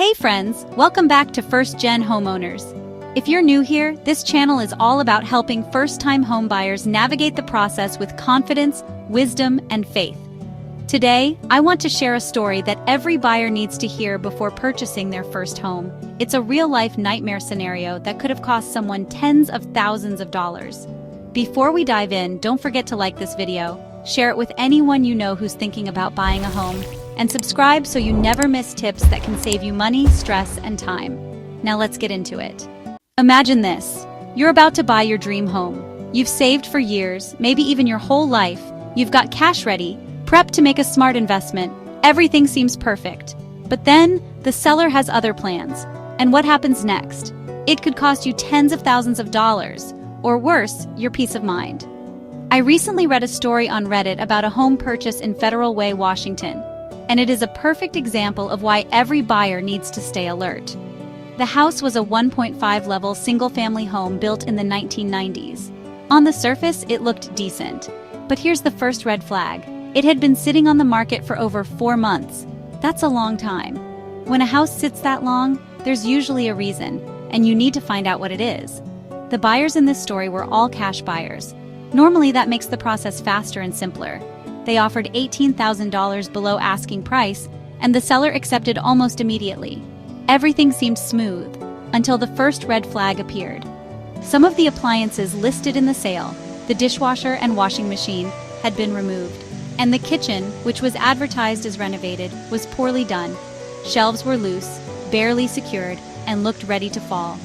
Hey friends, welcome back to First Gen Homeowners. If you're new here, this channel is all about helping first-time homebuyers navigate the process with confidence, wisdom, and faith. Today, I want to share a story that every buyer needs to hear before purchasing their first home. It's a real-life nightmare scenario that could have cost someone tens of thousands of dollars. Before we dive in, don't forget to like this video, share it with anyone you know who's thinking about buying a home, and subscribe so you never miss tips that can save you money, stress, and time. Now let's get into it. Imagine this. You're about to buy your dream home. You've saved for years, maybe even your whole life. You've got cash ready, prepped to make a smart investment. Everything seems perfect. But then, the seller has other plans. And what happens next? It could cost you tens of thousands of dollars, or worse, your peace of mind. I recently read a story on Reddit about a home purchase in Federal Way, Washington, and it is a perfect example of why every buyer needs to stay alert. The house was a 1.5-level single-family home built in the 1990s. On the surface, it looked decent. But here's the first red flag. It had been sitting on the market for over 4 months. That's a long time. When a house sits that long, there's usually a reason, and you need to find out what it is. The buyers in this story were all cash buyers. Normally, that makes the process faster and simpler. They offered $18,000 below asking price, and the seller accepted almost immediately. Everything seemed smooth, until the first red flag appeared. Some of the appliances listed in the sale, the dishwasher and washing machine, had been removed, and the kitchen, which was advertised as renovated, was poorly done. Shelves were loose, barely secured, and looked ready to fall.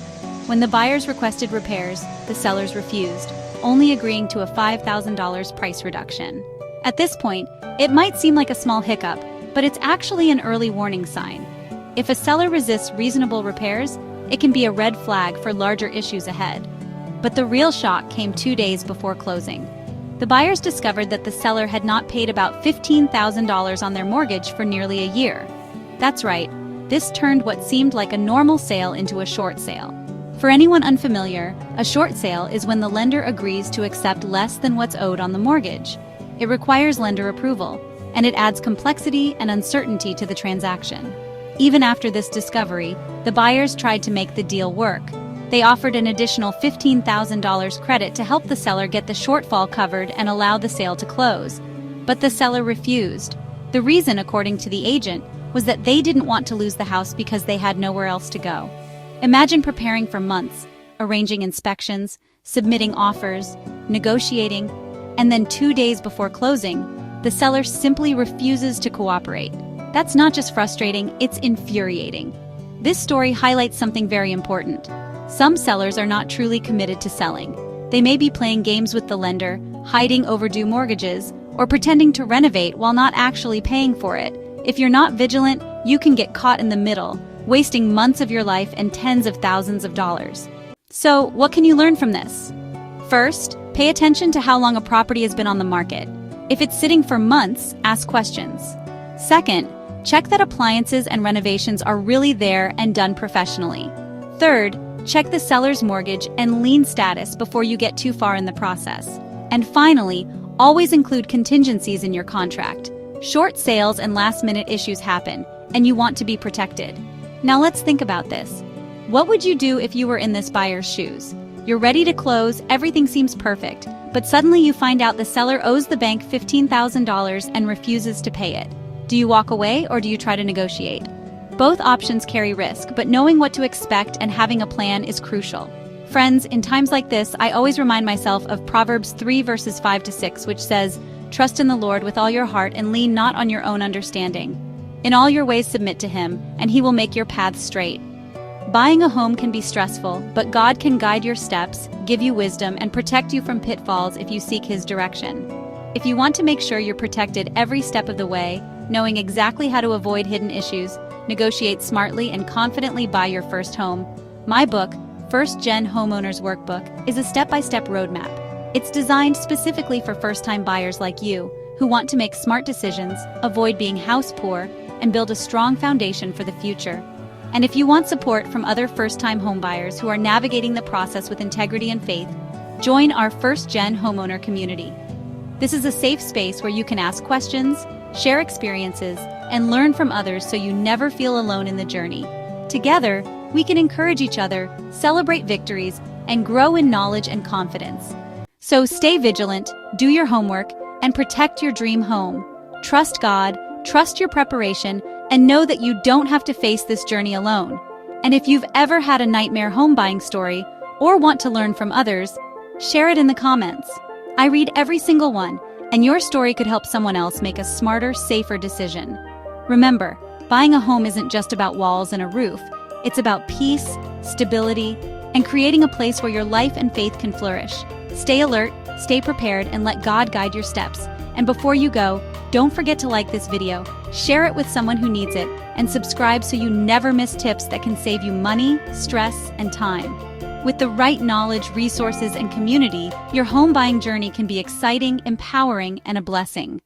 When the buyers requested repairs, the sellers refused, only agreeing to a $5,000 price reduction. At this point, it might seem like a small hiccup, but it's actually an early warning sign. If a seller resists reasonable repairs, it can be a red flag for larger issues ahead. But the real shock came 2 days before closing. The buyers discovered that the seller had not paid about $15,000 on their mortgage for nearly a year. That's right, this turned what seemed like a normal sale into a short sale. For anyone unfamiliar, a short sale is when the lender agrees to accept less than what's owed on the mortgage. It requires lender approval, and it adds complexity and uncertainty to the transaction. Even after this discovery, the buyers tried to make the deal work. They offered an additional $15,000 credit to help the seller get the shortfall covered and allow the sale to close. But the seller refused. The reason, according to the agent, was that they didn't want to lose the house because they had nowhere else to go. Imagine preparing for months, arranging inspections, submitting offers, negotiating, and then 2 days before closing, the seller simply refuses to cooperate. That's not just frustrating, it's infuriating. This story highlights something very important. Some sellers are not truly committed to selling. They may be playing games with the lender, hiding overdue mortgages, or pretending to renovate while not actually paying for it. If you're not vigilant, you can get caught in the middle, wasting months of your life and tens of thousands of dollars. So, what can you learn from this? First, pay attention to how long a property has been on the market. If it's sitting for months, ask questions. Second, check that appliances and renovations are really there and done professionally. Third, check the seller's mortgage and lien status before you get too far in the process. And finally, always include contingencies in your contract. Short sales and last-minute issues happen, and you want to be protected. Now let's think about this. What would you do if you were in this buyer's shoes? You're ready to close, everything seems perfect, but suddenly you find out the seller owes the bank $15,000 and refuses to pay it. Do you walk away or do you try to negotiate? Both options carry risk, but knowing what to expect and having a plan is crucial. Friends, in times like this, I always remind myself of Proverbs 3 verses 5-6, which says, "Trust in the Lord with all your heart and lean not on your own understanding. In all your ways submit to Him, and He will make your paths straight." Buying a home can be stressful, but God can guide your steps, give you wisdom, and protect you from pitfalls if you seek His direction. If you want to make sure you're protected every step of the way, knowing exactly how to avoid hidden issues, negotiate smartly, and confidently buy your first home, my book, First Gen Homeowners Workbook, is a step-by-step roadmap. It's designed specifically for first-time buyers like you, who want to make smart decisions, avoid being house poor, and build a strong foundation for the future. And if you want support from other first-time homebuyers who are navigating the process with integrity and faith, join our First Gen Homeowner community. This is a safe space where you can ask questions, share experiences, and learn from others so you never feel alone in the journey. Together, we can encourage each other, celebrate victories, and grow in knowledge and confidence. So stay vigilant, do your homework, and protect your dream home. Trust God, trust your preparation, and know that you don't have to face this journey alone. And if you've ever had a nightmare home buying story, or want to learn from others, share it in the comments. I read every single one, and your story could help someone else make a smarter, safer decision. Remember, buying a home isn't just about walls and a roof. It's about peace, stability, and creating a place where your life and faith can flourish. Stay alert, stay prepared, and let God guide your steps. And before you go, don't forget to like this video, share it with someone who needs it, and subscribe so you never miss tips that can save you money, stress, and time. With the right knowledge, resources, and community, your home buying journey can be exciting, empowering, and a blessing.